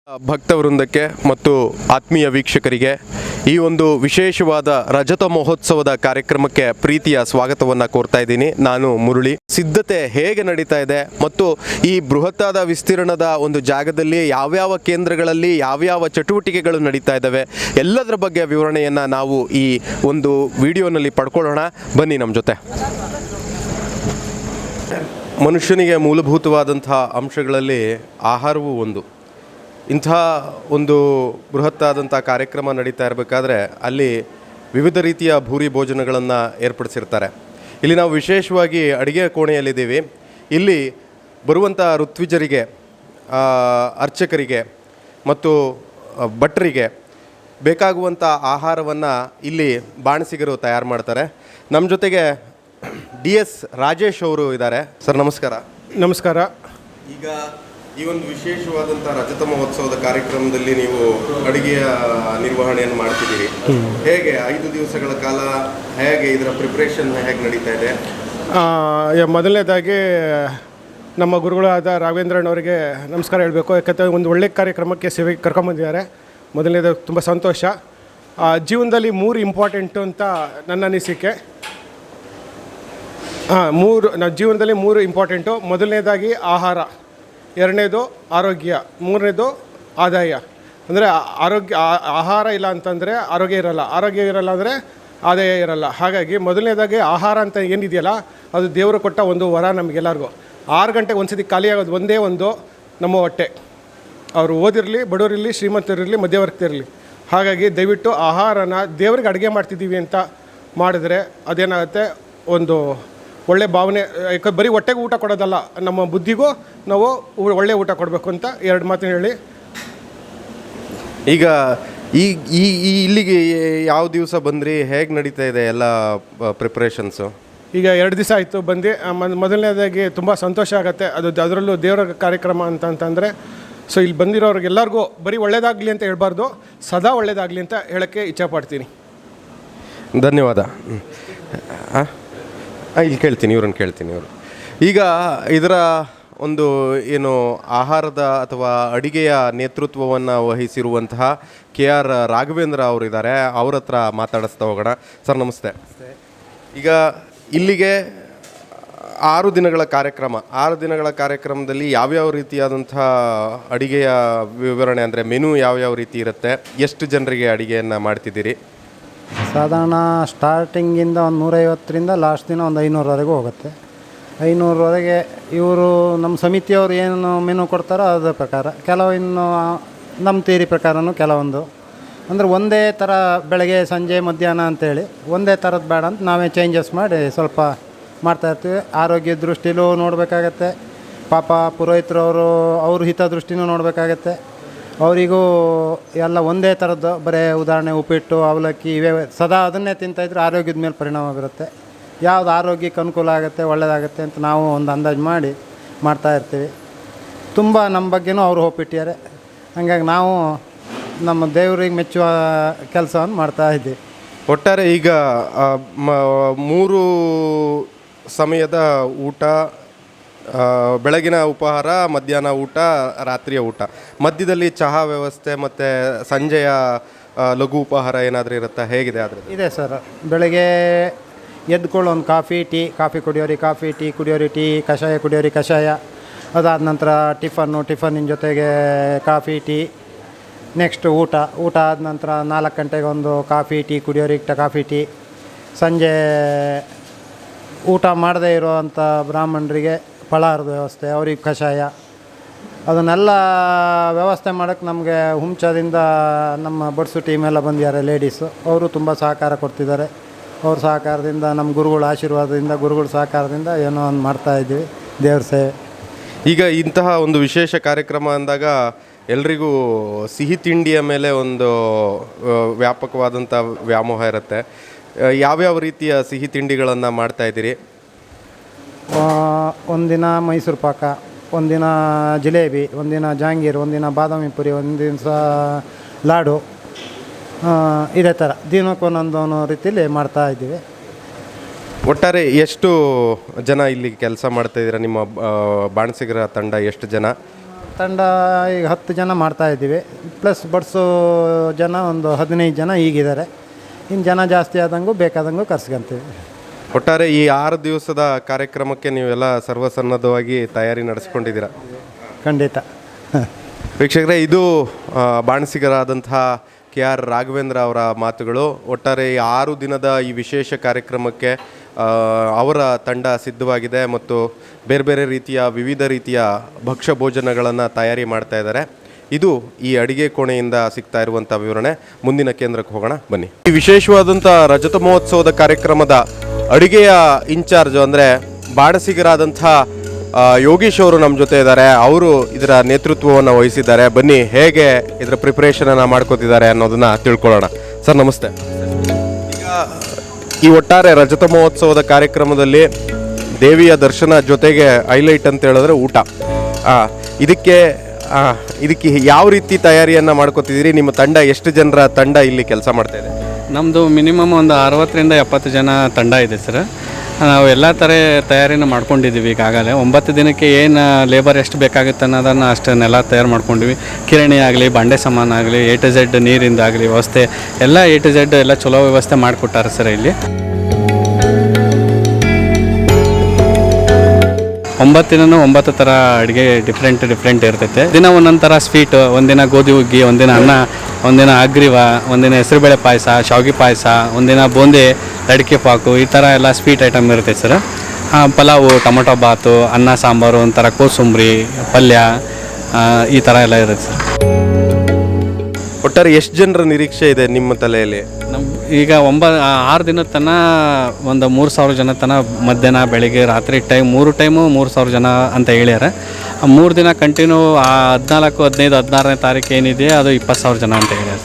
ಭಕ್ತ ವೃಂದಕ್ಕೆ ಮತ್ತು ಆತ್ಮೀಯ ವೀಕ್ಷಕರಿಗೆ ಈ ಒಂದು ವಿಶೇಷವಾದ ರಜತ ಮಹೋತ್ಸವದ ಕಾರ್ಯಕ್ರಮಕ್ಕೆ ಪ್ರೀತಿಯ ಸ್ವಾಗತವನ್ನು ಕೋರ್ತಾ ಇದ್ದೀನಿ. ನಾನು ಮುರಳಿ. ಸಿದ್ಧತೆ ಹೇಗೆ ನಡೀತಾ ಇದೆ ಮತ್ತು ಈ ಬೃಹತ್ತಾದ ವಿಸ್ತೀರ್ಣದ ಒಂದು ಜಾಗದಲ್ಲಿ ಯಾವ್ಯಾವ ಕೇಂದ್ರಗಳಲ್ಲಿ ಯಾವ್ಯಾವ ಚಟುವಟಿಕೆಗಳು ನಡೀತಾ ಇದ್ದಾವೆ ಎಲ್ಲದರ ಬಗ್ಗೆ ವಿವರಣೆಯನ್ನು ನಾವು ಈ ಒಂದು ವಿಡಿಯೋನಲ್ಲಿ ಪಡ್ಕೊಳ್ಳೋಣ. ಬನ್ನಿ ನಮ್ಮ ಜೊತೆ. ಮನುಷ್ಯನಿಗೆ ಮೂಲಭೂತವಾದಂಥ ಅಂಶಗಳಲ್ಲಿ ಆಹಾರವೂ ಒಂದು. ಇಂಥ ಒಂದು ಬೃಹತ್ತಾದಂಥ ಕಾರ್ಯಕ್ರಮ ನಡೀತಾ ಇರಬೇಕಾದ್ರೆ ಅಲ್ಲಿ ವಿವಿಧ ರೀತಿಯ ಭೂರಿ ಭೋಜನಗಳನ್ನು ಏರ್ಪಡಿಸಿರ್ತಾರೆ. ಇಲ್ಲಿ ನಾವು ವಿಶೇಷವಾಗಿ ಅಡುಗೆ ಕೋಣೆಯಲ್ಲಿದ್ದೀವಿ. ಇಲ್ಲಿ ಬರುವಂಥ ಋತ್ವಿಜರಿಗೆ, ಅರ್ಚಕರಿಗೆ ಮತ್ತು ಭಟ್ರಿಗೆ ಬೇಕಾಗುವಂಥ ಆಹಾರವನ್ನು ಇಲ್ಲಿ ಬಾಣಸಿಗರು ತಯಾರು ಮಾಡ್ತಾರೆ. ನಮ್ಮ ಜೊತೆಗೆ DS ರಾಜೇಶ್ ಅವರು ಇದ್ದಾರೆ. ಸರ್ ನಮಸ್ಕಾರ. ನಮಸ್ಕಾರ. ಈಗ ಈ ಒಂದು ವಿಶೇಷವಾದಂಥ ರಜತ ಮಹೋತ್ಸವದ ಕಾರ್ಯಕ್ರಮದಲ್ಲಿ ನೀವು ಅಡುಗೆಯ ನಿರ್ವಹಣೆಯನ್ನು ಮಾಡ್ತಿದ್ದೀರಿ. ಹೇಗೆ 5 ದಿವಸಗಳ ಕಾಲ ಹೇಗೆ ಇದರ ಪ್ರಿಪ್ರೇಷನ್ ಹೇಗೆ ನಡೀತಾ ಇದೆ? ಮೊದಲನೇದಾಗಿ ನಮ್ಮ ಗುರುಗಳಾದ ರಾಘವೇಂದ್ರನವರಿಗೆ ನಮಸ್ಕಾರ ಹೇಳಬೇಕು. ಯಾಕಂದರೆ ಒಂದು ಒಳ್ಳೆಯ ಕಾರ್ಯಕ್ರಮಕ್ಕೆ ಸೇವೆಗೆ ಕರ್ಕೊಂಬಂದಿದ್ದಾರೆ. ಮೊದಲನೇದಾಗಿ ತುಂಬ ಸಂತೋಷ. ಜೀವನದಲ್ಲಿ 3 ಇಂಪಾರ್ಟೆಂಟು ಅಂತ ನನ್ನ ಅನಿಸಿಕೆ. ನಮ್ಮ ಜೀವನದಲ್ಲಿ 3 ಇಂಪಾರ್ಟೆಂಟು. ಮೊದಲನೇದಾಗಿ ಆಹಾರ, ಎರಡನೇದು ಆರೋಗ್ಯ, ಮೂರನೇದು ಆದಾಯ. ಅಂದರೆ ಆಹಾರ ಇಲ್ಲ ಅಂತಂದರೆ ಆರೋಗ್ಯ ಇರಲ್ಲ, ಆರೋಗ್ಯ ಇರಲ್ಲ ಅಂದರೆ ಆದಾಯ ಇರಲ್ಲ. ಹಾಗಾಗಿ ಮೊದಲನೇದಾಗಿ ಆಹಾರ ಅಂತ ಏನಿದೆಯಲ್ಲ ಅದು ದೇವರು ಕೊಟ್ಟ ಒಂದು ವರ ನಮಗೆಲ್ಲರಿಗೂ. 6 ಗಂಟೆಗೆ ಒಂದು ಸತಿ ಖಾಲಿ ಆಗೋದು ಒಂದೇ ಒಂದು ನಮ್ಮ ಹೊಟ್ಟೆ. ಅವರು ಓದಿರಲಿ, ಬಡವರಿರಲಿ, ಶ್ರೀಮಂತರಿರಲಿ, ಮಧ್ಯವರ್ತಿರಲಿ. ಹಾಗಾಗಿ ದಯವಿಟ್ಟು ಆಹಾರನ ದೇವ್ರಿಗೆ ಅಡುಗೆ ಮಾಡ್ತಿದ್ದೀವಿ ಅಂತ ಮಾಡಿದ್ರೆ ಅದೇನಾಗುತ್ತೆ, ಒಂದು ಒಳ್ಳೆ ಭಾವನೆ. ಯಾಕೆ ಬರೀ ಹೊಟ್ಟೆಗೆ ಊಟ ಕೊಡೋದಲ್ಲ, ನಮ್ಮ ಬುದ್ಧಿಗೂ ನಾವು ಒಳ್ಳೆ ಊಟ ಕೊಡಬೇಕು ಅಂತ 2 ಮಾತನ್ನು ಹೇಳಿ. ಈಗ ಈ ಇಲ್ಲಿಗೆ ಯಾವ ದಿವಸ ಬಂದ್ರಿ, ಹೇಗೆ ನಡೀತಾ ಇದೆ ಎಲ್ಲ ಪ್ರಿಪ್ರೇಷನ್ಸು? ಈಗ 2 ದಿವಸ ಆಯಿತು ಬಂದು. ಮೊದಲನೇದಾಗಿ ತುಂಬ ಸಂತೋಷ ಆಗುತ್ತೆ. ಅದರಲ್ಲೂ ದೇವರ ಕಾರ್ಯಕ್ರಮ ಅಂತಂದರೆ ಸೊ ಇಲ್ಲಿ ಬಂದಿರೋರಿಗೆಲ್ಲರಿಗೂ ಬರೀ ಒಳ್ಳೇದಾಗಲಿ ಅಂತ ಹೇಳ್ಬಾರ್ದು, ಸದಾ ಒಳ್ಳೇದಾಗಲಿ ಅಂತ ಹೇಳೋಕ್ಕೆ ಇಚ್ಛೆಪಡ್ತೀನಿ. ಧನ್ಯವಾದ. ಇಲ್ಲಿ ಕೇಳ್ತೀನಿ, ಇವ್ರನ್ನ ಕೇಳ್ತೀನಿ. ಇವರು ಈಗ ಇದರ ಒಂದು ಏನು ಆಹಾರದ ಅಥವಾ ಅಡಿಗೆಯ ನೇತೃತ್ವವನ್ನು ವಹಿಸಿರುವಂತಹ KR ರಾಘವೇಂದ್ರ ಅವರಿದ್ದಾರೆ. ಅವ್ರ ಹತ್ರ ಮಾತಾಡಿಸ್ತಾ ಹೋಗೋಣ. ಸರ್ ನಮಸ್ತೆ. ಈಗ ಇಲ್ಲಿಗೆ 6 ದಿನಗಳ ಕಾರ್ಯಕ್ರಮ. 6 ದಿನಗಳ ಕಾರ್ಯಕ್ರಮದಲ್ಲಿ ಯಾವ್ಯಾವ ರೀತಿಯಾದಂಥ ಅಡಿಗೆಯ ವಿವರಣೆ, ಅಂದರೆ ಮೆನು ಯಾವ್ಯಾವ ರೀತಿ ಇರುತ್ತೆ, ಎಷ್ಟು ಜನರಿಗೆ ಅಡಿಗೆಯನ್ನು ಮಾಡ್ತಿದ್ದೀರಿ? ಸಾಧಾರಣ ಸ್ಟಾರ್ಟಿಂಗಿಂದ ಒಂದು 150ರಿಂದ ಲಾಸ್ಟ್ ದಿನ ಒಂದು 500ವರೆಗೂ ಹೋಗುತ್ತೆ. 500ವರೆಗೆ ಇವರು ನಮ್ಮ ಸಮಿತಿಯವರು ಏನು ಮೆನು ಕೊಡ್ತಾರೋ ಅದರ ಪ್ರಕಾರ, ಕೆಲವು ಇನ್ನು ನಮ್ಮ ಥಿಯರಿ ಪ್ರಕಾರನೂ ಕೆಲವೊಂದು ಅಂದರೆ ಒಂದೇ ಥರ ಬೆಳಗ್ಗೆ ಸಂಜೆ ಮಧ್ಯಾಹ್ನ ಅಂತೇಳಿ ಒಂದೇ ಥರದ್ದು ಬೇಡ ಅಂತ ನಾವೇ ಚೇಂಜಸ್ ಮಾಡಿ ಸ್ವಲ್ಪ ಮಾಡ್ತಾಯಿರ್ತೀವಿ. ಆರೋಗ್ಯ ದೃಷ್ಟಿಲೂ ನೋಡಬೇಕಾಗತ್ತೆ, ಪಾಪ ಪುರೋಹಿತರವರು ಅವ್ರ ಹಿತದೃಷ್ಟಿನೂ ನೋಡಬೇಕಾಗತ್ತೆ. ಅವರಿಗೂ ಎಲ್ಲ ಒಂದೇ ಥರದ್ದು, ಬರೀ ಉದಾಹರಣೆ ಉಪ್ಪಿಟ್ಟು, ಅವಲಕ್ಕಿ ಇವೇ ಸದಾ ಅದನ್ನೇ ತಿಂತಾಯಿದ್ರೆ ಆರೋಗ್ಯದ ಮೇಲೆ ಪರಿಣಾಮ ಬೀರುತ್ತೆ. ಯಾವುದು ಆರೋಗ್ಯಕ್ಕೆ ಅನುಕೂಲ ಆಗುತ್ತೆ, ಒಳ್ಳೆಯದಾಗುತ್ತೆ ಅಂತ ನಾವು ಒಂದು ಅಂದಾಜು ಮಾಡಿ ಮಾಡ್ತಾಯಿರ್ತೀವಿ. ತುಂಬ ನಮ್ಮ ಬಗ್ಗೆನೂ ಅವರು ಹೋಗ್ಬಿಟ್ಟಿದ್ದಾರೆ. ಹಾಗಾಗಿ ನಾವು ನಮ್ಮ ದೇವರಿಗೆ ಮೆಚ್ಚುವ ಕೆಲಸವನ್ನು ಮಾಡ್ತಾಯಿದ್ದೀವಿ. ಒಟ್ಟಾರೆ ಈಗ 3 ಸಮಯದ ಊಟ, ಬೆಳಗಿನ ಉಪಹಾರ, ಮಧ್ಯಾಹ್ನ ಊಟ, ರಾತ್ರಿಯ ಊಟ, ಮಧ್ಯದಲ್ಲಿ ಚಹಾ ವ್ಯವಸ್ಥೆ ಮತ್ತು ಸಂಜೆಯ ಲಘು ಉಪಹಾರ ಏನಾದರೂ ಇರುತ್ತಾ? ಹೇಗಿದೆ ಆದರೆ? ಇದೆ ಸರ್. ಬೆಳಗ್ಗೆ ಎದ್ಕೊಳ್ಳೋ ಒಂದು ಕಾಫಿ ಕುಡಿಯೋರಿ ಕಾಫಿ, ಟೀ ಕುಡಿಯೋರಿ ಟೀ, ಕಷಾಯ ಕುಡಿಯೋರಿ ಕಷಾಯ. ಅದಾದ ನಂತರ ಟಿಫನ್ನಿನ ಜೊತೆಗೆ ಕಾಫಿ ಟೀ. ನೆಕ್ಸ್ಟ್ ಊಟ ಆದ ನಂತರ 4 ಗಂಟೆಗೆ ಒಂದು ಕಾಫಿ ಟೀ ಕುಡಿಯೋರಿಗೆ ಕಾಫಿ ಟೀ. ಸಂಜೆ ಊಟ ಮಾಡದೇ ಇರೋವಂಥ ಬ್ರಾಹ್ಮಣರಿಗೆ ಫಳಾರದ ವ್ಯವಸ್ಥೆ, ಅವ್ರಿಗೆ ಕಷಾಯ. ಅದನ್ನೆಲ್ಲ ವ್ಯವಸ್ಥೆ ಮಾಡೋಕ್ಕೆ ನಮಗೆ ಹುಂಚದಿಂದ ನಮ್ಮ ಬಡ್ಸು ಟೀಮೆಲ್ಲ ಬಂದಿದ್ದಾರೆ, ಲೇಡೀಸು. ಅವರು ತುಂಬ ಸಹಕಾರ ಕೊಡ್ತಿದ್ದಾರೆ. ಅವ್ರ ಸಹಕಾರದಿಂದ, ನಮ್ಮ ಗುರುಗಳ ಆಶೀರ್ವಾದದಿಂದ, ಗುರುಗಳ ಸಹಕಾರದಿಂದ ಏನೋ ಒಂದು ಮಾಡ್ತಾಯಿದ್ದೀವಿ ದೇವ್ರ ಸೇವೆ. ಈಗ ಇಂತಹ ಒಂದು ವಿಶೇಷ ಕಾರ್ಯಕ್ರಮ ಅಂದಾಗ ಎಲ್ರಿಗೂ ಸಿಹಿ ತಿಂಡಿಯ ಮೇಲೆ ಒಂದು ವ್ಯಾಪಕವಾದಂಥ ವ್ಯಾಮೋಹ ಇರುತ್ತೆ. ಯಾವ್ಯಾವ ರೀತಿಯ ಸಿಹಿ ತಿಂಡಿಗಳನ್ನು ಮಾಡ್ತಾಯಿದ್ದೀರಿ? ಒಂದಿನ ಮೈಸೂರು ಪಾಕ, ಒಂದಿನ ಜಿಲೇಬಿ, ಒಂದಿನ ಜಾಂಗೀರ್, ಒಂದಿನ ಬಾದಾಮಿ ಪುರಿ, ಒಂದು ದಿವಸ ಲಾಡು. ಇದೇ ಥರ ದಿನಕ್ಕೊಂದೊಂದು ರೀತಿಯಲ್ಲಿ ಮಾಡ್ತಾಯಿದ್ದೀವಿ. ಒಟ್ಟಾರೆ ಎಷ್ಟು ಜನ ಇಲ್ಲಿ ಕೆಲಸ ಮಾಡ್ತಾಯಿದ್ದೀರಾ? ನಿಮ್ಮ ಬಾಣಸಿಗರ ತಂಡ ಎಷ್ಟು ಜನ? ತಂಡ ಈಗ 10 ಜನ ಮಾಡ್ತಾಯಿದ್ದೀವಿ, ಪ್ಲಸ್ ಬಡಿಸೋ ಜನ ಒಂದು 15 ಜನ ಈಗಿದ್ದಾರೆ. ಇನ್ನು ಜನ ಜಾಸ್ತಿ ಆದಂಗೂ ಬೇಕಾದಂಗೂ ಕರ್ಸ್ಕೊಂತೀವಿ. ಒಟ್ಟಾರೆ ಈ 6 ದಿವಸದ ಕಾರ್ಯಕ್ರಮಕ್ಕೆ ನೀವೆಲ್ಲ ಸರ್ವಸನ್ನದ್ಧವಾಗಿ ತಯಾರಿ ನಡೆಸ್ಕೊಂಡಿದ್ದೀರಾ? ಖಂಡಿತ. ವೀಕ್ಷಕರೇ, ಇದು ಬಾಣಸಿಗರಾದಂತಹ KR ರಾಘವೇಂದ್ರ ಅವರ ಮಾತುಗಳು. ಒಟ್ಟಾರೆ ಈ 6 ದಿನದ ಈ ವಿಶೇಷ ಕಾರ್ಯಕ್ರಮಕ್ಕೆ ಅವರ ತಂಡ ಸಿದ್ಧವಾಗಿದೆ ಮತ್ತು ಬೇರೆ ಬೇರೆ ರೀತಿಯ ವಿವಿಧ ರೀತಿಯ ಭಕ್ಷ್ಯ ಭೋಜನಗಳನ್ನು ತಯಾರಿ ಮಾಡ್ತಾ ಇದ್ದಾರೆ. ಇದು ಈ ಅಡಿಗೆ ಕೋಣೆಯಿಂದ ಸಿಗ್ತಾ ಇರುವಂಥ ವಿವರಣೆ. ಮುಂದಿನ ಕೇಂದ್ರಕ್ಕೆ ಹೋಗೋಣ ಬನ್ನಿ. ಈ ವಿಶೇಷವಾದಂಥ ರಜತ ಮಹೋತ್ಸವದ ಕಾರ್ಯಕ್ರಮದ ಅಡಿಗೆಯ ಇನ್ಚಾರ್ಜ್ ಅಂದರೆ ಬಾಣಸಿಗರಾದಂಥ ಯೋಗೀಶ್ ಅವರು ನಮ್ಮ ಜೊತೆ ಇದ್ದಾರೆ. ಅವರು ಇದರ ನೇತೃತ್ವವನ್ನು ವಹಿಸಿದ್ದಾರೆ. ಬನ್ನಿ ಹೇಗೆ ಇದರ ಪ್ರಿಪ್ರೇಷನನ್ನು ಮಾಡ್ಕೋತಿದ್ದಾರೆ ಅನ್ನೋದನ್ನು ತಿಳ್ಕೊಳ್ಳೋಣ. ಸರ್ ನಮಸ್ತೆ. ಈಗ ಈ ಒಟ್ಟಾರೆ ರಜತ ಮಹೋತ್ಸವದ ಕಾರ್ಯಕ್ರಮದಲ್ಲಿ ದೇವಿಯ ದರ್ಶನ ಜೊತೆಗೆ ಹೈಲೈಟ್ ಅಂತ ಹೇಳಿದ್ರೆ ಊಟ. ಇದಕ್ಕೆ ಯಾವ ರೀತಿ ತಯಾರಿಯನ್ನು ಮಾಡ್ಕೋತಿದ್ದೀರಿ? ನಿಮ್ಮ ತಂಡ ಎಷ್ಟು ಜನರ ತಂಡ ಇಲ್ಲಿ ಕೆಲಸ ಮಾಡ್ತಾ ಇದೆ? ನಮ್ಮದು ಮಿನಿಮಮ್ ಒಂದು 60ರಿಂದ 70 ಜನ ತಂಡ ಇದೆ ಸರ್. ನಾವು ಎಲ್ಲ ಥರ ತಯಾರಿನ ಮಾಡ್ಕೊಂಡಿದ್ದೀವಿ. ಈಗಾಗಲೇ 9 ದಿನಕ್ಕೆ ಏನು ಲೇಬರ್ ಎಷ್ಟು ಬೇಕಾಗುತ್ತೆ ಅನ್ನೋದನ್ನು ಅಷ್ಟನ್ನೆಲ್ಲ ತಯಾರು ಮಾಡ್ಕೊಂಡಿವಿ. ಕಿರಣಿ ಆಗಲಿ, ಬಂಡೆ ಸಾಮಾನು ಆಗಲಿ, A to Z ನೀರಿಂದಾಗಲಿ ವ್ಯವಸ್ಥೆ ಎಲ್ಲ A to Z ಎಲ್ಲ ಚಲೋ ವ್ಯವಸ್ಥೆ ಮಾಡಿಕೊಟ್ಟಾರೆ ಸರ್. ಇಲ್ಲಿ 9 ದಿನವೂ 9 ಥರ ಅಡುಗೆ ಡಿಫ್ರೆಂಟ್ ಇರ್ತೈತೆ. ದಿನ ಒಂದೊಂದು ಥರ ಸ್ವೀಟ್, ಒಂದಿನ ಗೋಧಿ ಹುಗ್ಗಿ, ಒಂದಿನ ಅನ್ನ, ಒಂದಿನ ಅಗ್ರಿವ, ಒಂದಿನ ಹೆಸರುಬೇಳೆ ಪಾಯಸ, ಶಾವಿಗೆ ಪಾಯಸ, ಒಂದಿನ ಬೂಂದಿ, ಲಡಿಕೆ ಪಾಕು, ಈ ಥರ ಎಲ್ಲ ಸ್ವೀಟ್ ಐಟಮ್ ಇರುತ್ತೆ ಸರ್. ಪಲಾವು, ಟೊಮೊಟೊ ಬಾತು, ಅನ್ನ ಸಾಂಬಾರು, ಒಂಥರ ಕೋಸಂಬರಿ ಪಲ್ಯ, ಈ ಥರ ಎಲ್ಲ ಇರುತ್ತೆ ಸರ್. ಒಟ್ಟಾರೆ ಎಷ್ಟು ಜನರ ನಿರೀಕ್ಷೆ ಇದೆ ನಿಮ್ಮ ತಲೆಯಲ್ಲಿ? ಈಗ 6 ದಿನದ ತನಕ ಒಂದು 3000 ಜನ ತನಕ ಮಧ್ಯಾಹ್ನ ಬೆಳಿಗ್ಗೆ ರಾತ್ರಿ ಮೂರು ಟೈಮು 3000 ಜನ ಅಂತ ಹೇಳ್ಯಾರ. 3 ದಿನ ಕಂಟಿನ್ಯೂ 14, 15, 16ನೇ ತಾರೀಕು ಏನಿದೆ ಅದು 20,000 ಜನ ಅಂತ ಹೇಳ್ಯಾರ.